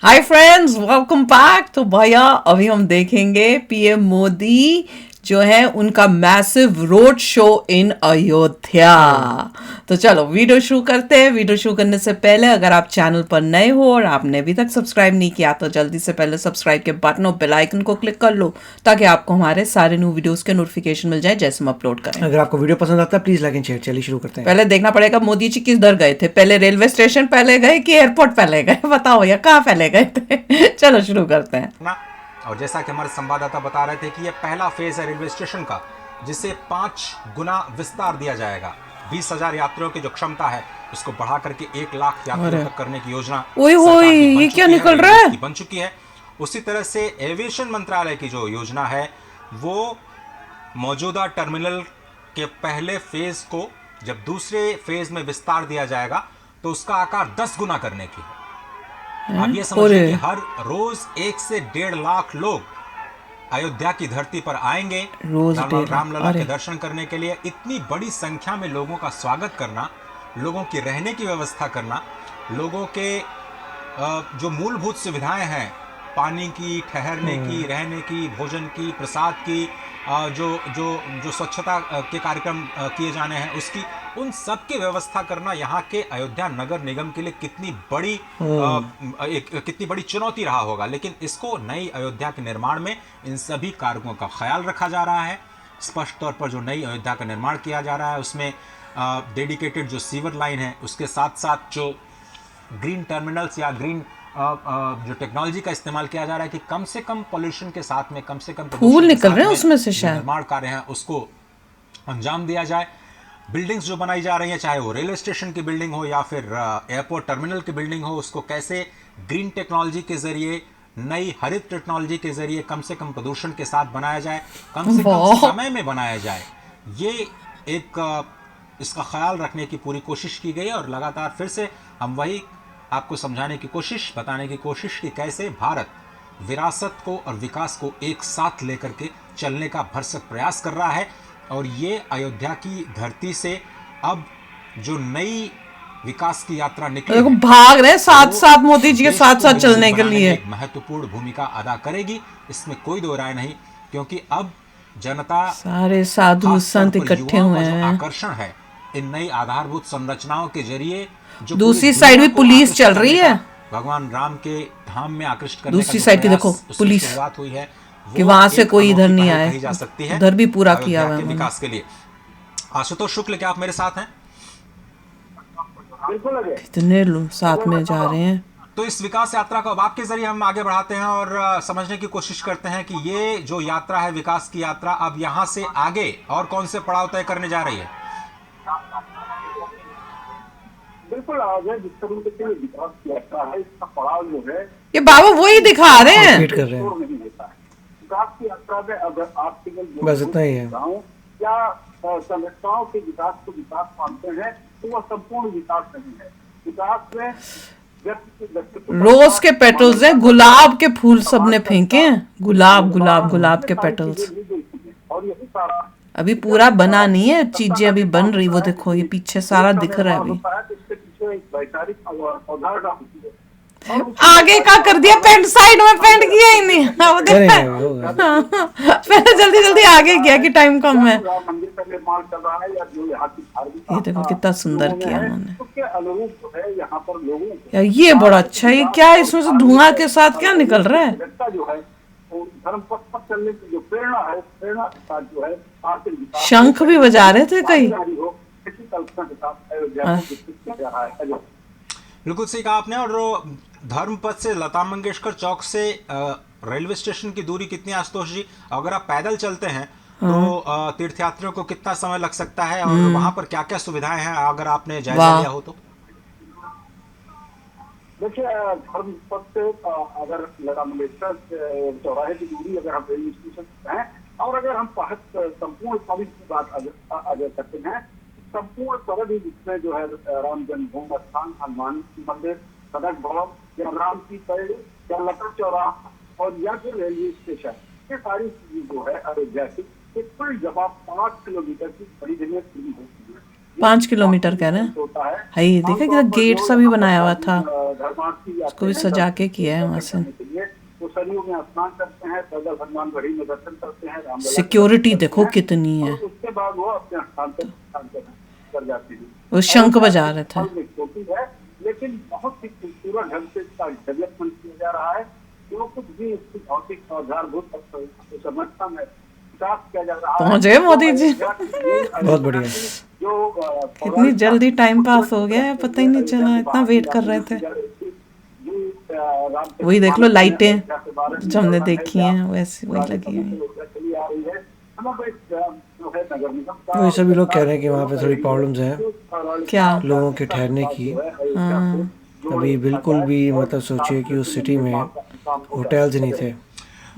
Hi friends, welcome back. तो भैया अभी हम देखेंगे पीएम मोदी जो है उनका massive road show in Ayodhya. तो चलो वीडियो शुरू करते हैं। वीडियो शुरू करने से पहले अगर आप चैनल पर नए हो और आपने अभी तक सब्सक्राइब नहीं किया तो जल्दी से पहले सब्सक्राइब के बटन और बेल आइकन को क्लिक कर लो ताकि आपको हमारे सारे न्यू वीडियोस के नोटिफिकेशन मिल जाए जैसे हम अपलोड करें। अगर आपको वीडियो पसंद आता है प्लीज लाइक एंड शेयर। चलिए शुरू करते हैं। पहले देखना पड़ेगा मोदी जी किधर गए थे। पहले रेलवे स्टेशन पहले गए कि एयरपोर्ट पहले गए, बताओ भैया कहाँ पहले गए थे। चलो शुरू करते हैं ना। और जैसा कि हमारे संवाददाता बता रहे थे कि यह पहला फेज है रेलवे स्टेशन का, जिसे 5 गुना विस्तार दिया जाएगा। 20,000 यात्रियों की जो क्षमता है उसको बढ़ा करके 1 लाख यात्रियों तक करने की योजना ये क्या निकल रहा है, बन चुकी है। उसी तरह से एविएशन मंत्रालय की जो योजना है वो मौजूदा टर्मिनल के पहले फेज को जब दूसरे फेज में विस्तार दिया जाएगा तो उसका आकार 10 गुना करने की है। आप ये समझिए कि हर रोज 1 से 1.5 लाख लोग अयोध्या की धरती पर आएंगे रामलला के दर्शन करने के लिए। इतनी बड़ी संख्या में लोगों का स्वागत करना, लोगों की रहने की व्यवस्था करना, लोगों के जो मूलभूत सुविधाएं हैं, पानी की, ठहरने की, रहने की, भोजन की, प्रसाद की, जो स्वच्छता के कार्यक्रम किए जाने हैं उसकी, उन सब की व्यवस्था करना यहाँ के अयोध्या नगर निगम के लिए कितनी बड़ी चुनौती रहा होगा। लेकिन इसको नई अयोध्या के निर्माण में इन सभी कारकों का ख्याल रखा जा रहा है। स्पष्ट तौर पर जो नई अयोध्या का निर्माण किया जा रहा है उसमें डेडिकेटेड जो सीवर लाइन है, उसके साथ साथ जो ग्रीन टर्मिनल्स या ग्रीन जो टेक्नोलॉजी का इस्तेमाल किया जा रहा है कि कम से कम पॉल्यूशन के साथ में कम से कम फूल निकल रहे हैं उसमें से शायद निर्माण कार्य है उसको अंजाम दिया जाए। बिल्डिंग्स जो बनाई जा रही हैं, चाहे वो रेलवे स्टेशन की बिल्डिंग हो या फिर एयरपोर्ट टर्मिनल की बिल्डिंग हो, उसको कैसे ग्रीन टेक्नोलॉजी के जरिए, नई हरित टेक्नोलॉजी के जरिए कम से कम प्रदूषण के साथ बनाया जाए, कम से कम समय में बनाया जाए, ये एक इसका ख्याल रखने की पूरी कोशिश की गई है। और लगातार फिर से हम वही आपको समझाने की कोशिश, बताने की कोशिश कि कैसे भारत विरासत को और विकास को एक साथ लेकर के चलने का भरसक प्रयास कर रहा है। और ये अयोध्या की धरती से अब जो नई विकास की यात्रा निकली, भाग रहे साथ साथ मोदी जी के साथ साथ चलने के लिए, एक महत्वपूर्ण भूमिका अदा करेगी, इसमें कोई दो राय नहीं। क्योंकि अब जनता, सारे साधु संत इकट्ठे हुए हैं। आकर्षण है इन नई आधारभूत संरचनाओं के जरिए। जो दूसरी साइड भी पुलिस चल रही है, भगवान राम के धाम में आकृष्ट करने दूसरी साइड की देखो पुलिस शुरुआत हुई है कि वहां से कोई इधर नहीं आए, जा सकती है। उधर भी पूरा किया हुआ है विकास के लिए। आशुतोष शुक्ल, क्या आप मेरे साथ हैं? कितने लोग साथ में जा रहे हैं। तो इस विकास यात्रा को अब आपके जरिए हम आगे बढ़ाते हैं और समझने की कोशिश करते हैं कि ये जो यात्रा है, विकास की यात्रा, अब यहाँ से आगे और कौन से पड़ाव तय करने जा रही है। बिल्कुल, जिस तरीके से विकास की यात्रा है, इसका पड़ाव जो है ये बाबा वही दिखा रहे हैं। नहीं होता है। विकास की यात्रा में अगर आप केवल बस इतना ही है या संरचनाओं के विकास को विकास मानते हैं तो वह संपूर्ण विकास नहीं है। विकास में रोज के पेटल्स है, गुलाब के फूल सबने फेंके हैं, गुलाब गुलाब गुलाब के पेटल्स। और यही सारा अभी पूरा बना नहीं है, चीजें अभी बन रही। वो देखो ये पीछे सारा दिख रहा है अभी। इसके पीछे एक वैचारिक अवधारणा होती है। आगे का कर दिया, पैंट साइड में पैंट किया ही नहीं। पहले जल्दी जल्दी आगे किया कि टाइम कम है। मंदिर का निर्माण कर रहा है या जो यहाँ की धार्मिक, ये देखो कितना सुंदर किया उन्होंने। उसके अनुरूप जो है यहाँ पर लोगों यार ये बड़ा अच्छा है। क्या इसमें से धुआं के साथ क्या निकल रहा है? जो है धर्म पथ पर चलने की जो प्रेरणा है, प्रेरणा के साथ जो है आर्थिक विकास, शंख भी बजा रहे थे कई। इसी कल्पना के साथ अयोध्या को विकसित किया जा रहा है। बिल्कुल सही कहा आपने। और धर्मपथ से लता मंगेशकर चौक से रेलवे स्टेशन की दूरी कितनी है आशुतोष जी? अगर आप पैदल चलते हैं तो तीर्थयात्रियों को कितना समय लग सकता है और वहां पर क्या क्या सुविधाएं हैं, अगर आपने जायजा लिया हो तो? देखिए, धर्मपथ से अगर लता मंगेशकर चौराहे की दूरी अगर हम रेलवे स्टेशन से हैं और अगर हम संपूर्ण सड़क की बात अगर करते हैं, संपूर्ण सड़क ही जिसमें जो है राम जन्मभूमि स्थान, हनुमान मंदिर, सड़क भवन या राम की पेड़ या लता चौराहा और या फिर रेलवे स्टेशन, ये सारी चीजें जो है अयोध्या की कुल जवाब 5 किलोमीटर की बड़ी जगह पूरी होती है। 5 किलोमीटर कह रहे हैं। होता है हाय देखा कितना गेट सा भी बनाया हुआ था। धर्मार्थी उसको भी सजा के किया है वहां से। के लिए वो सरयू में स्नान करते हैं, पैदल हनुमान गढ़ी में दर्शन करते हैं, रामलला सिक्योरिटी देखो कितनी है। और उसके बाद वो अपने स्थान पर कर जाते हैं। वो शंख बजा रहे थे। फल में छोटी है, लेकिन बहुत ही खूबसूरत ढंग से इसका डेवलपमेंट किया जा रहा है। जो कुछ भी इसकी भौतिक और आधारभूत समस्या में विकास किया जा रहा है। पहुंचे मोदी जी। बहुत बढ़िया। जो कितनी जल्दी टाइम पास हो गया है, पता ही नहीं चला, इतना वेट कर रहे थे। वही देख लो, लाइटें जो हमने देखी हैं वैसी वही लगी है। वही सभी लोग कह रहे हैं कि वहाँ पे थोड़ी प्रॉब्लम्स हैं क्या? लोगों के ठहरने की। अभी बिल्कुल भी मतलब सोचिए कि उस सिटी में होटल्स ही नहीं थे।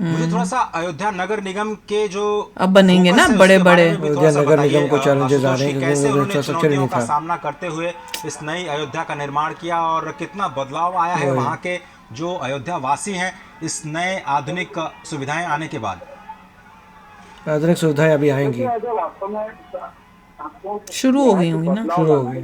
मुझे थोड़ा सा अयोध्या नगर निगम के जो अब बनेंगे ना फोकस है, बड़े उसके बारे बड़े। में भी थोड़ा सा अयोध्या नगर बताइए, निगम को challenges आ रहे हैं आशुतोष, क्योंकि कैसे उन्होंने उन्होंने infrastructure ही चुनौतियों नहीं का था। सामना करते हुए इस नई अयोध्या का निर्माण किया और कितना बदलाव आया है वहाँ के जो अयोध्या वासी हैं इस नए आधुनिक सुविधाएं आने के बाद। आधुनिक सुविधाएं अभी आएंगी। शुरू हो गई होंगी ना। शुरू हो गई।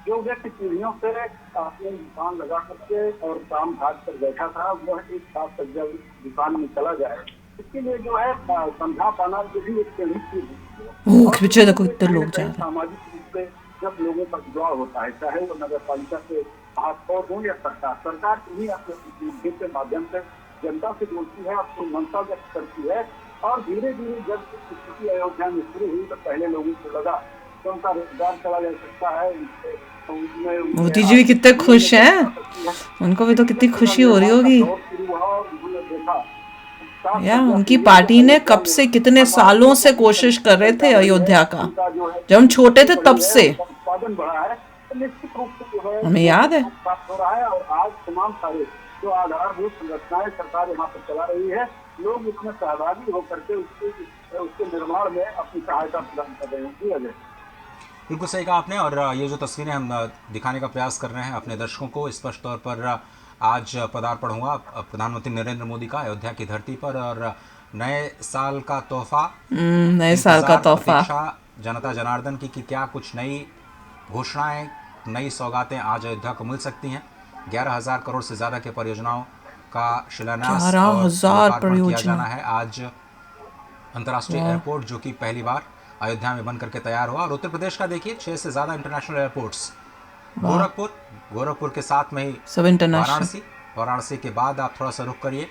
जो व्यक्ति पीढ़ियों से अपने दुकान लगा करके और काम काज पर बैठा था, वह एक साथ सज्जा दुकान में चला जाए, इसके लिए जो है समझा पाना जो भी एक चीज है। पीछे देखो कितने लोग जा रहे हैं। सामाजिक रूप से जब लोगों का जुड़ाव होता है, चाहे वो नगर पालिका से महापौर हो या सरकार इन्हीं अपने के माध्यम से जनता से जोड़ती है, अपनी मनसा व्यक्त करती है। और धीरे धीरे जब स्थिति अयोध्या में शुरू हुई तो पहले लोगों को लगा कि उनका रोजगार चला जा सकता है। मोदी जी भी कितने खुश हैं, उनको भी तो कितनी खुशी हो रही होगी यार। उनकी पार्टी ने कब से, कितने सालों से कोशिश कर रहे थे अयोध्या का, जब हम छोटे थे तब से। उत्पादन बढ़ा है तो निश्चित रूप से जो है हमें याद है। हो रहा है। और आज तमाम सारे जो आधारभूत संरचनाएं सरकार यहाँ पर चला रही है, लोग इसमें सहभागी होकर के उसके निर्माण में अपनी सहायता प्रदान कर रहे हैं। अजय, बिल्कुल सही कहा आपने। और ये जो तस्वीरें हम दिखाने का प्रयास कर रहे हैं अपने दर्शकों को, स्पष्ट तौर पर आज पदार्पण हुआ प्रधानमंत्री नरेंद्र मोदी का अयोध्या की धरती पर और नए साल का तोहफा, नए साल का तोहफा जनता जनार्दन की कि क्या कुछ नई घोषणाएं, नई सौगातें आज अयोध्या को मिल सकती हैं। 11,000 करोड़ से ज़्यादा के परियोजनाओं का शिलान्यास और लोकार्पण किया जाना है आज। अंतर्राष्ट्रीय एयरपोर्ट जो कि पहली बार अयोध्या में बन करके तैयार हुआ। और उत्तर प्रदेश का देखिए 6 से ज़्यादा इंटरनेशनल एयरपोर्ट्स, गोरखपुर के साथ में ही सब इंटरनेशनल। वाराणसी के बाद आप थोड़ा सा रुक करिए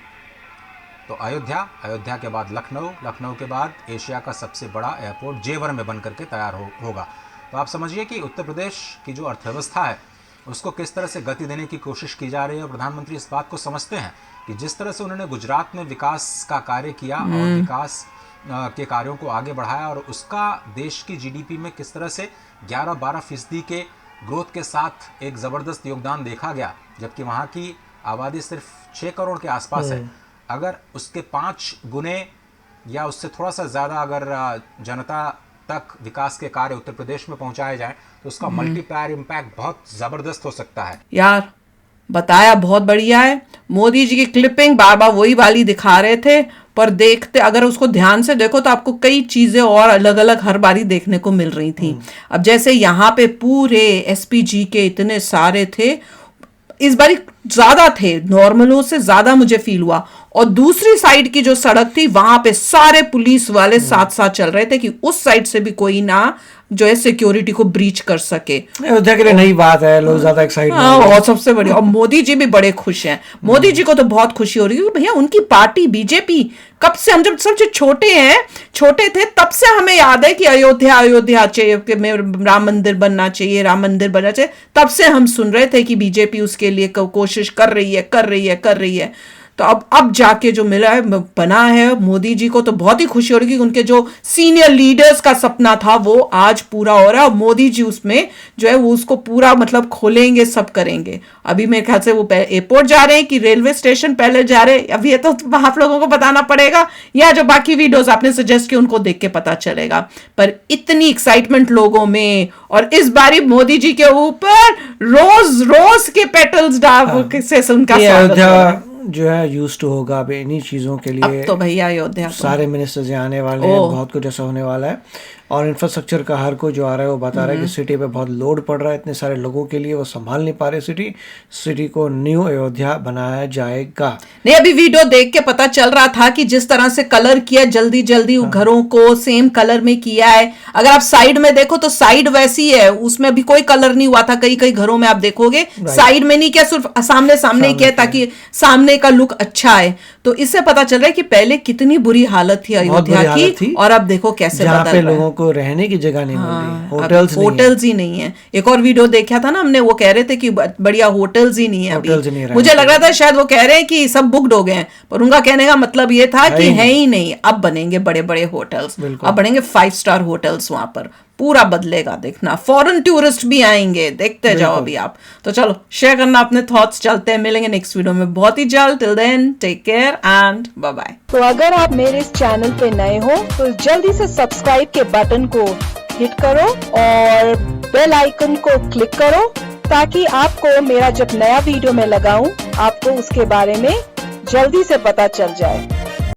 तो अयोध्या के बाद लखनऊ के बाद एशिया का सबसे बड़ा एयरपोर्ट जेवर में बन करके तैयार होगा। तो आप समझिए कि उत्तर प्रदेश की जो अर्थव्यवस्था है उसको किस तरह से गति देने की कोशिश की जा रही है। और प्रधानमंत्री इस बात को समझते हैं कि जिस तरह से उन्होंने गुजरात में विकास का कार्य किया और विकास के कार्यों को आगे बढ़ाया और उसका देश की जीडीपी में किस तरह से 11-12% के ग्रोथ के साथ एक ज़बरदस्त योगदान देखा गया, जबकि वहाँ की आबादी सिर्फ 6 करोड़ के आसपास है। अगर उसके 5 गुने या उससे थोड़ा सा ज़्यादा अगर जनता तक विकास के कार्य उत्तर प्रदेश में पहुंचाए जाएं तो उसका मल्टीप्लायर इम्पैक्ट बहुत ज़बरदस्त हो सकता है। यार बताया बहुत बढ़िया है। मोदी जी की क्लिपिंग बार बार वही वाली दिखा रहे थे, पर देखते अगर उसको ध्यान से देखो तो आपको कई चीजें और अलग अलग हर बारी देखने को मिल रही थी। अब जैसे यहाँ पे पूरे एसपीजी के इतने सारे थे, इस बारी ज्यादा थे, नॉर्मलों से ज्यादा मुझे फील हुआ। और दूसरी साइड की जो सड़क थी वहां पे सारे पुलिस वाले साथ साथ चल रहे थे कि उस साइड से भी कोई ना जो है सिक्योरिटी को ब्रीच कर सके। अयोध्या के लिए नई बात है, लोग ज्यादा एक्साइटेड हैं। और सबसे बड़ी, और मोदी जी भी बड़े खुश हैं। मोदी जी को तो बहुत खुशी हो रही है भैया, उनकी पार्टी बीजेपी कब से, हम जब सबसे छोटे थे तब से हमें याद है कि अयोध्या चाहिए, में राम मंदिर बनना चाहिए। तब से हम सुन रहे थे कि बीजेपी उसके लिए कोशिश कर रही है। तो अब जाके जो मिला है, बना है, मोदी जी को तो बहुत ही खुशी हो रही है कि उनके जो सीनियर लीडर्स का सपना था वो आज पूरा हो रहा है। और मोदी जी उसमें जो है वो उसको पूरा मतलब खोलेंगे, सब करेंगे। अभी मेरे ख्याल से वो एयरपोर्ट जा रहे हैं कि रेलवे स्टेशन पहले जा रहे हैं, अभी ये तो आप लोगों को बताना पड़ेगा, या जो बाकी वीडियोस आपने सजेस्ट किए उनको देख के पता चलेगा। पर इतनी एक्साइटमेंट लोगों में, और इस बारी मोदी जी के ऊपर रोज के पेटल्स डाल से उनका स्वागत जो है यूज टू होगा अब इन्हीं चीज़ों के लिए। अब तो भैया अयोध्या सारे मिनिस्टर्स यहाँ आने वाले हैं, बहुत कुछ ऐसा होने वाला है। और इंफ्रास्ट्रक्चर का हर कोई जो आ रहा है वो बता रहा है कि सिटी पे बहुत लोड पड़ रहा है इतने सारे लोगों के लिए, वो संभाल नहीं पा रहे सिटी को न्यू अयोध्या बनाया जाएगा। नहीं, अभी वीडियो देख के पता चल रहा था कि जिस तरह से कलर किया जल्दी जल्दी घरों को सेम कलर में किया है। अगर आप साइड में देखो तो साइड वैसी है, उसमें अभी कोई कलर नहीं हुआ था। कई कई घरों में आप देखोगे साइड में नहीं किया, सिर्फ सामने सामने किया ताकि सामने का लुक अच्छा है। तो इससे पता चल रहा है कि पहले कितनी बुरी हालत थी अयोध्या की, और अब देखो कैसे बदल रहा है। लोगों को रहने की जगह नहीं मिल रही, होटल्स ही नहीं है। एक और वीडियो देखा था ना हमने, वो कह रहे थे कि बढ़िया होटल्स ही नहीं है अभी। मुझे लग रहा था शायद वो कह रहे हैं कि सब बुक्ड हो गए हैं, पर उनका कहने का मतलब ये था कि है ही नहीं। अब बनेंगे बड़े बड़े होटल्स, अब बनेंगे 5 स्टार होटल्स, वहां पर पूरा बदलेगा। देखना फॉरेन टूरिस्ट भी आएंगे, देखते जाओ अभी आप। तो चलो शेयर करना अपने थॉट्स, चलते हैं, मिलेंगे नेक्स्ट वीडियो में बहुत ही जल्द। Till then take care and bye bye. तो अगर आप मेरे इस चैनल पे नए हो तो जल्दी से सब्सक्राइब के बटन को हिट करो और बेल आइकन को क्लिक करो, ताकि आपको मेरा जब नया वीडियो मैं लगाऊं आपको उसके बारे में जल्दी से पता चल जाए।